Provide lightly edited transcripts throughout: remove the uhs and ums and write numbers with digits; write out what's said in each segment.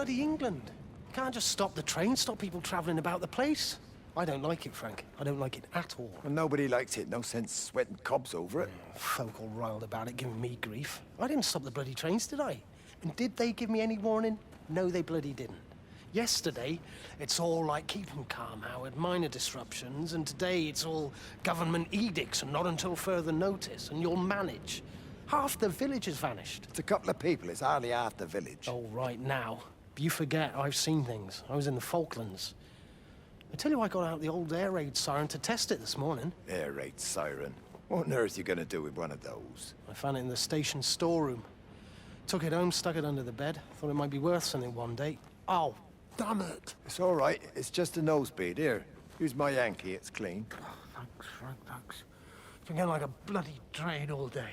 bloody England. You can't just stop the train, stop people travelling about the place. I don't like it, Frank. I don't like it at all. Well, nobody likes it. No sense sweating cobs over it. Folk all riled about it, giving me grief. I didn't stop the bloody trains, did I? And did they give me any warning? No, they bloody didn't. Yesterday, it's all like, keep 'em calm, Howard, minor disruptions, and today it's all government edicts and not until further notice, and you'll manage. Half the village has vanished. It's a couple of people. It's hardly half the village. Oh, right now. You forget, I've seen things. I was in the Falklands. I tell you, I got out the old air raid siren to test it this morning. Air raid siren. What on earth are you going to do with one of those? I found it in the station storeroom. Took it home, stuck it under the bed. Thought it might be worth something one day. Oh, damn it. It's all right. It's just a nosebleed. Here, use my Yankee. It's clean. Oh, thanks, Frank, thanks. Been getting like a bloody train all day.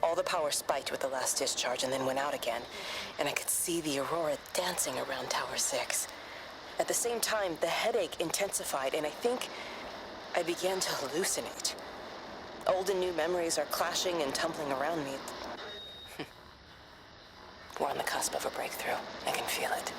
All the power spiked with the last discharge and then went out again, and I could see the aurora dancing around Tower 6. At the same time, the headache intensified, and I think I began to hallucinate. Old and new memories are clashing and tumbling around me. We're on the cusp of a breakthrough. I can feel it.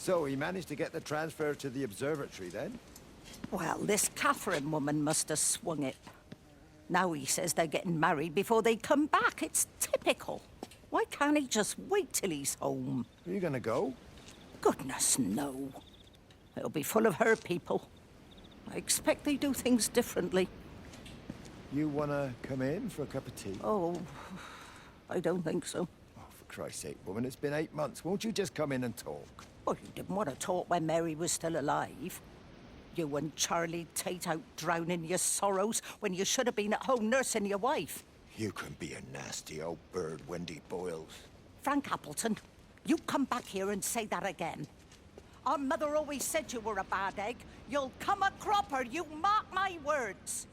So he managed to get the transfer to the observatory then? Well, this Catherine woman must have swung it. Now he says they're getting married before they come back. It's typical. Why can't he just wait till he's home? Are you gonna go? Goodness, no. It'll be full of her people. I expect they do things differently. You wanna come in for a cup of tea? Oh, I don't think so. Oh, for Christ's sake, woman, it's been 8 months. Won't you just come in and talk? Well, you didn't want to talk when Mary was still alive. You and Charlie Tate out drowning your sorrows when you should have been at home nursing your wife. You can be a nasty old bird, Wendy Boyles. Frank Appleton, you come back here and say that again. Our mother always said you were a bad egg. You'll come a cropper, you mark my words.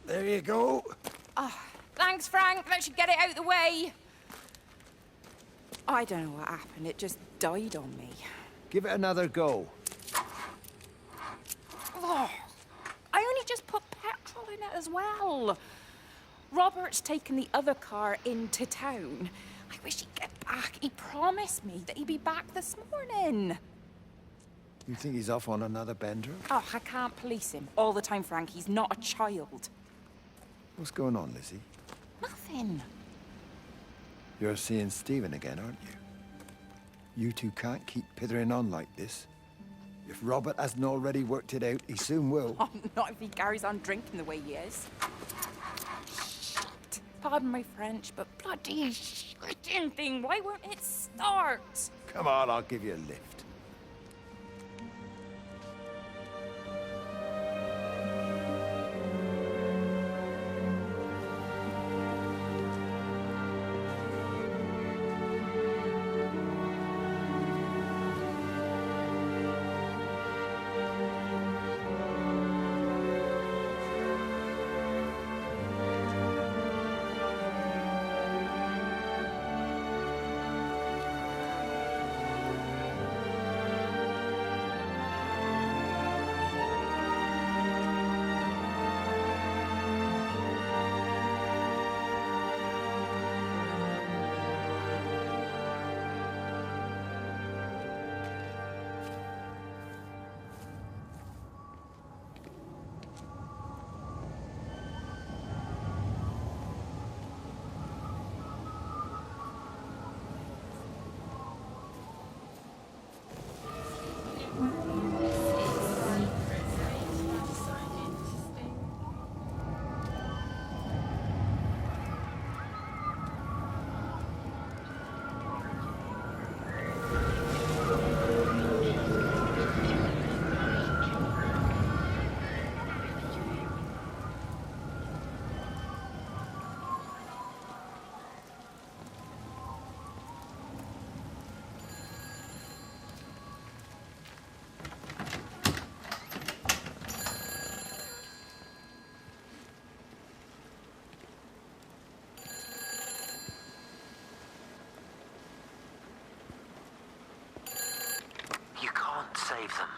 There you go. Oh, thanks, Frank. That should get it out of the way. I don't know what happened. It just died on me. Give it another go. Oh, I only just put petrol in it as well. Robert's taken the other car into town. I wish he'd get back. He promised me that he'd be back this morning. You think he's off on another bender? Oh, I can't police him all the time, Frank. He's not a child. What's going on, Lizzie? Nothing. You're seeing Stephen again, aren't you? You two can't keep pithering on like this. If Robert hasn't already worked it out, he soon will. Oh, not if he carries on drinking the way he is. Shit. Pardon my French, but bloody shitting thing, why won't it start? Come on, I'll give you a lift. Save them.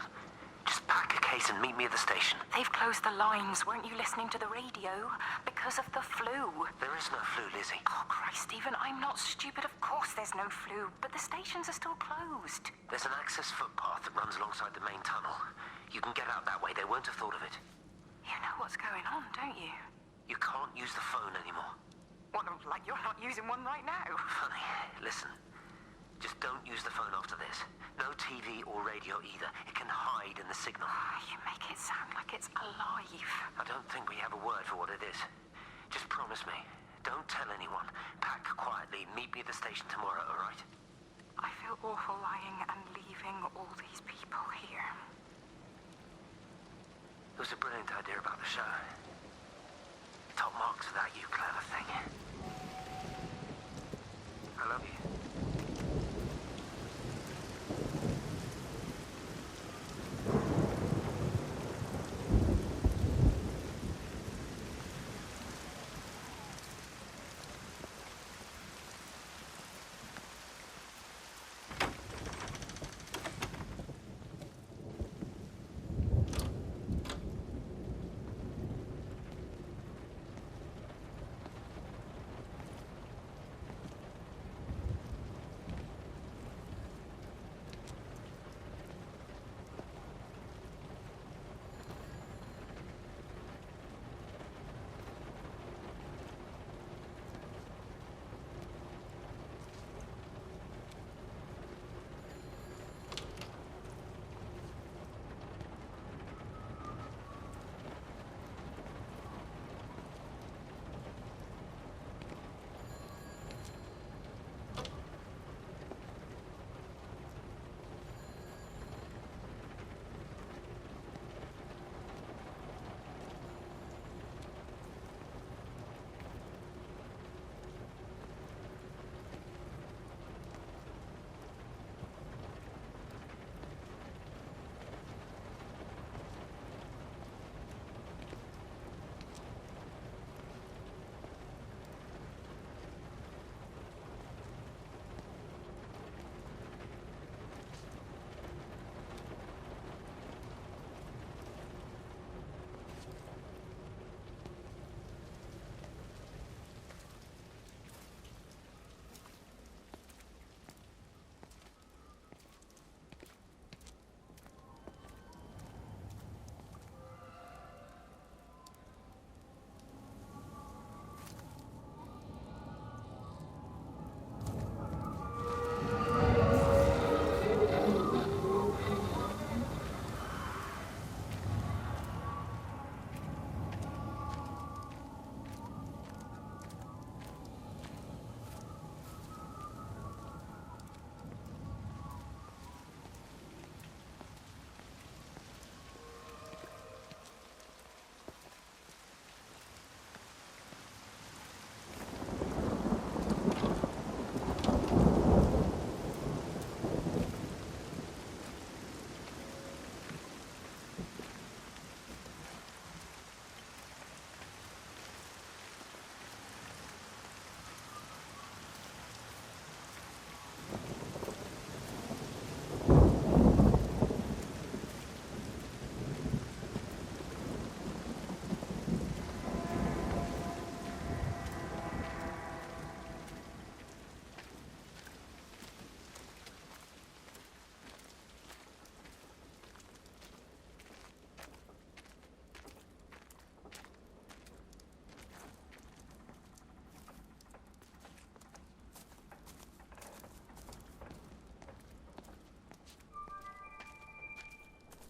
Just pack a case and meet me at the station. They've closed the lines. Weren't you listening to the radio? Because of the flu. There is no flu, Lizzie. Oh, Christ, Stephen, I'm not stupid. Of course there's no flu, but the stations are still closed. There's an access footpath that runs alongside the main tunnel. You can get out that way. They won't have thought of it. You know what's going on, don't you? You can't use the phone anymore. What, like you're not using one right now? Funny. Listen. Just don't use the phone after this. No TV or radio either. It can hide in the signal. You make it sound like it's alive. I don't think we have a word for what it is. Just promise me. Don't tell anyone. Pack quietly. Meet me at the station tomorrow, all right? I feel awful lying and leaving all these people here. It was a brilliant idea about the show. Top marks for that, you clever thing. I love you.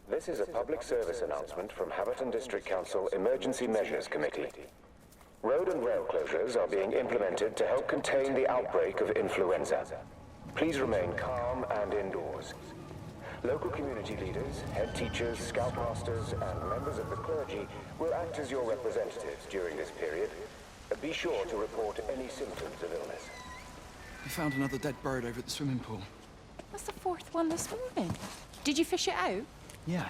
This is a public service announcement from Haverton District Council Emergency Measures Committee. Road and rail closures are being implemented to help contain the outbreak of influenza. Please remain calm and indoors. Local community leaders, head teachers, scoutmasters, and members of the clergy will act as your representatives during this period. Be sure to report any symptoms of illness. We found another dead bird over at the swimming pool. That's the fourth one this morning. Did you fish it out? Yeah.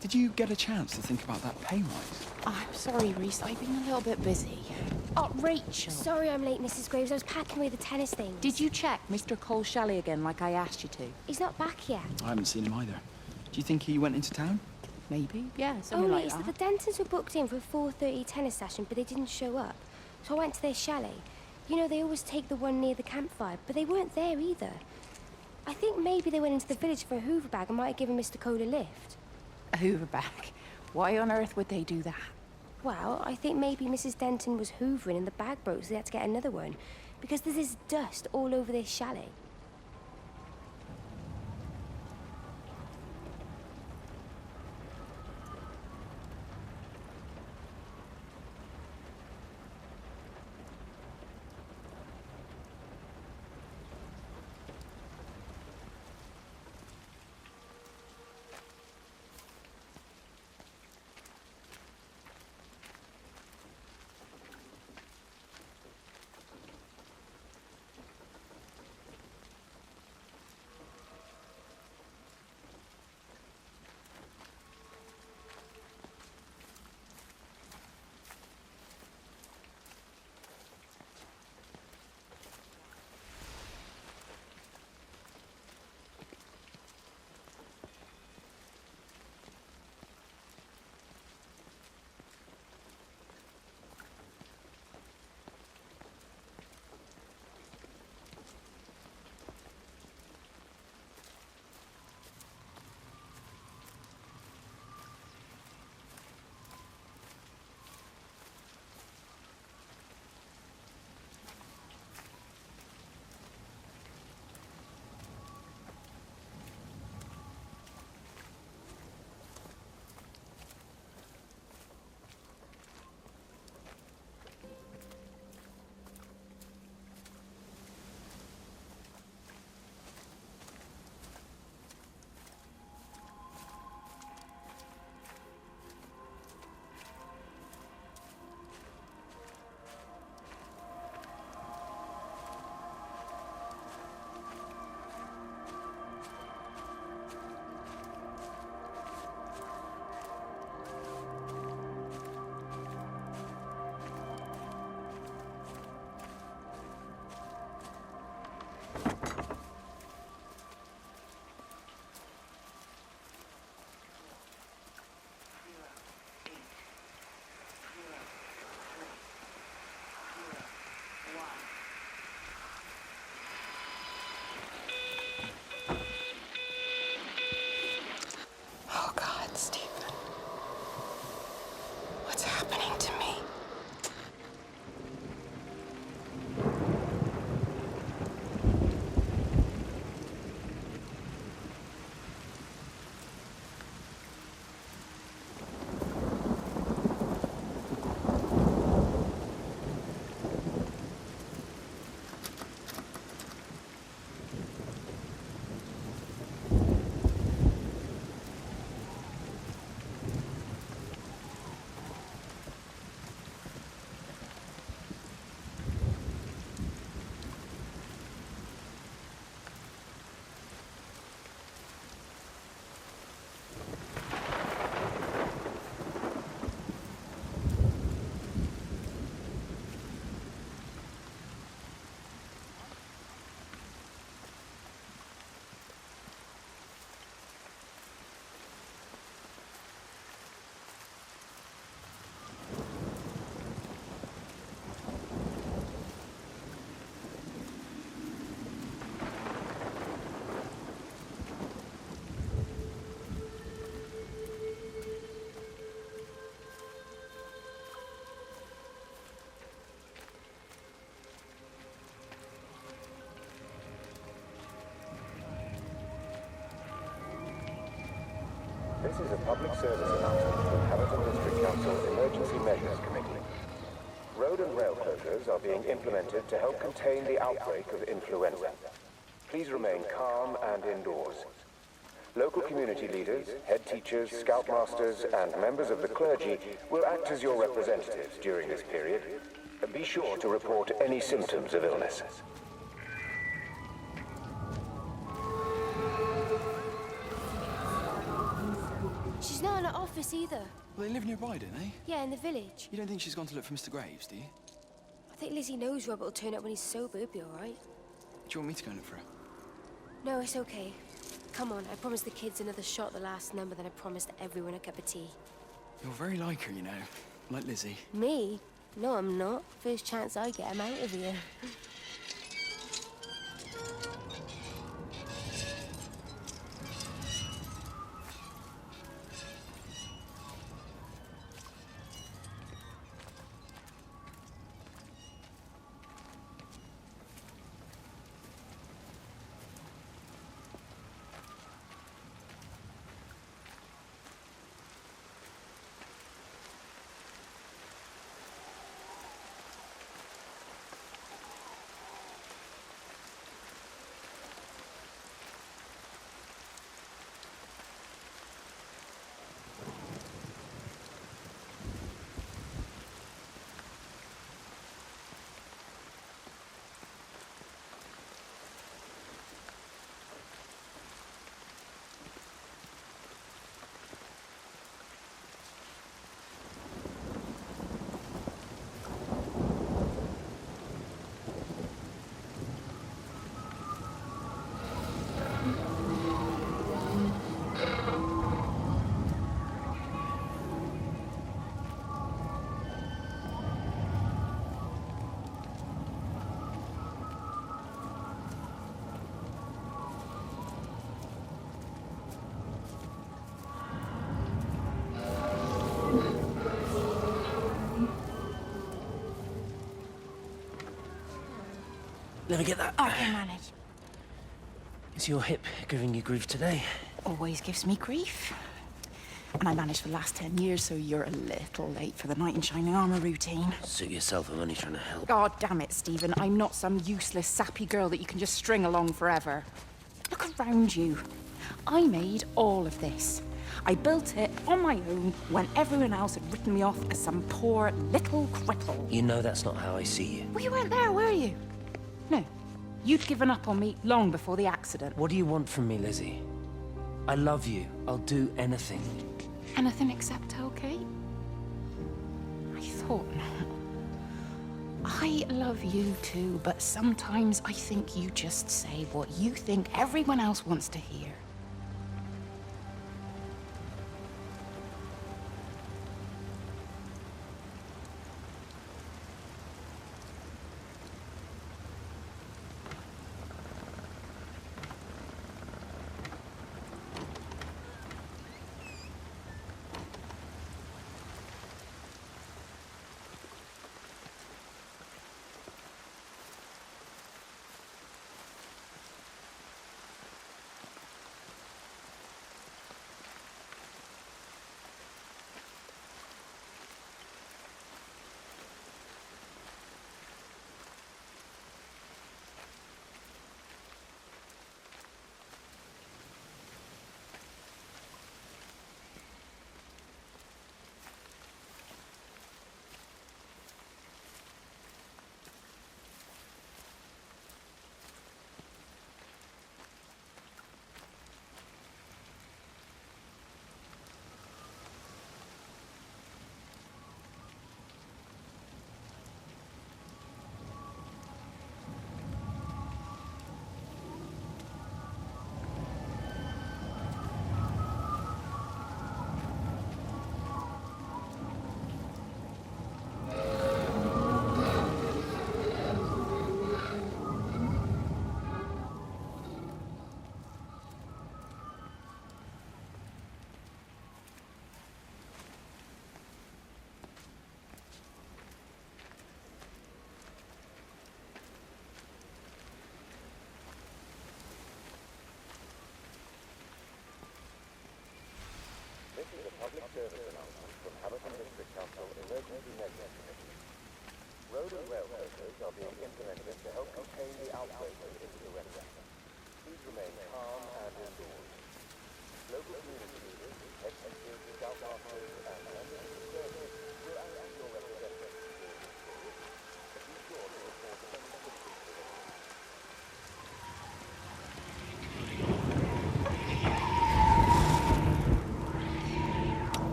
Did you get a chance to think about that pay rise? Oh, I'm sorry, Reese. I've been a little bit busy. Oh, Rachel. Sorry I'm late, Mrs. Graves. I was packing away the tennis things. Did you check Mr. Cole's chalet again like I asked you to? He's not back yet. I haven't seen him either. Do you think he went into town? Maybe, yeah, something like Reese, that. the Dentons were booked in for a 4:30 tennis session, but they didn't show up. So I went to their chalet. You know, they always take the one near the campfire, but they weren't there either. I think maybe they went into the village for a Hoover bag and might have given Mr. Cole a lift. A Hoover bag? Why on earth would they do that? Well, I think maybe Mrs. Denton was hoovering and the bag broke, so they had to get another one. Because there's this dust all over this chalet. This is a public service announcement from Haverton District Council Emergency Measures Committee. Road and rail closures are being implemented to help contain the outbreak of influenza. Please remain calm and indoors. Local community leaders, head teachers, scoutmasters, and members of the clergy will act as your representatives during this period. Be sure to report any symptoms of illness. She's not in her office either. Well, they live nearby, don't they? Yeah, in the village. You don't think she's gone to look for Mr. Graves, do you? I think Lizzie knows Robert will turn up when he's sober. He'll be all right. Do you want me to go and look for her? No, it's okay. Come on, I promised the kids another shot the last number, then I promised everyone a cup of tea. You're very like her, you know. Like Lizzie. Me? No, I'm not. First chance I get, I'm out of here. Let me get that. I can manage. Is your hip giving you grief today? Always gives me grief. And I managed for the last 10 years, so you're a little late for the knight in shining armor routine. Suit yourself, I'm only trying to help. God damn it, Stephen. I'm not some useless, sappy girl that you can just string along forever. Look around you. I made all of this. I built it on my own when everyone else had written me off as some poor little cripple. You know that's not how I see you. Well, you weren't there, were you? No. You'd given up on me long before the accident. What do you want from me, Lizzie? I love you. I'll do anything. Anything except okay? I thought not. I love you too, but sometimes I think you just say what you think everyone else wants to hear.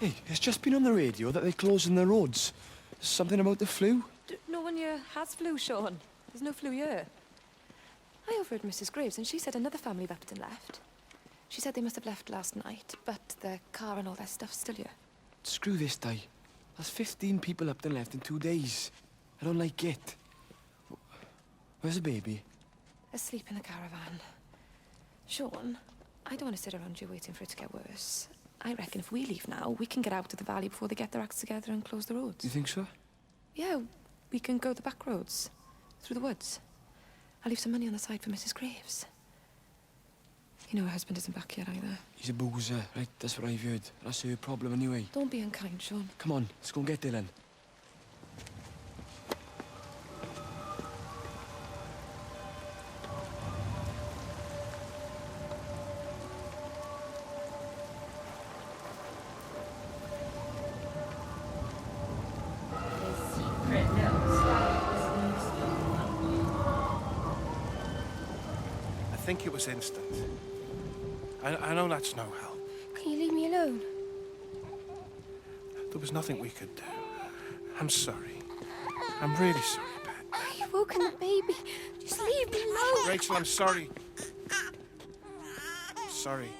Hey, it's just been on the radio that they're closing the roads. Something about the flu? No one here has flu, Sean. There's no flu here. I overheard Mrs. Graves, and she said another family of Upton left. She said they must have left last night, but their car and all their stuff's still here. Screw this, Di. There's 15 people up and left in 2 days. I don't like it. Where's the baby? Asleep in the caravan. Sean, I don't want to sit around here waiting for it to get worse. I reckon if we leave now, we can get out of the valley before they get their acts together and close the roads. You think so? Yeah, we can go the back roads, through the woods. I'll leave some money on the side for Mrs. Graves. You know her husband isn't back yet either. He's a boozer, right? That's what I've heard. That's her problem anyway. Don't be unkind, Sean. Come on, let's go and get Dylan. I think it was instant. I know that's no help. Can you leave me alone? There was nothing we could do. I'm sorry. I'm really sorry, Pat. You've woken the baby. Just leave me alone. Rachel, I'm sorry. Sorry.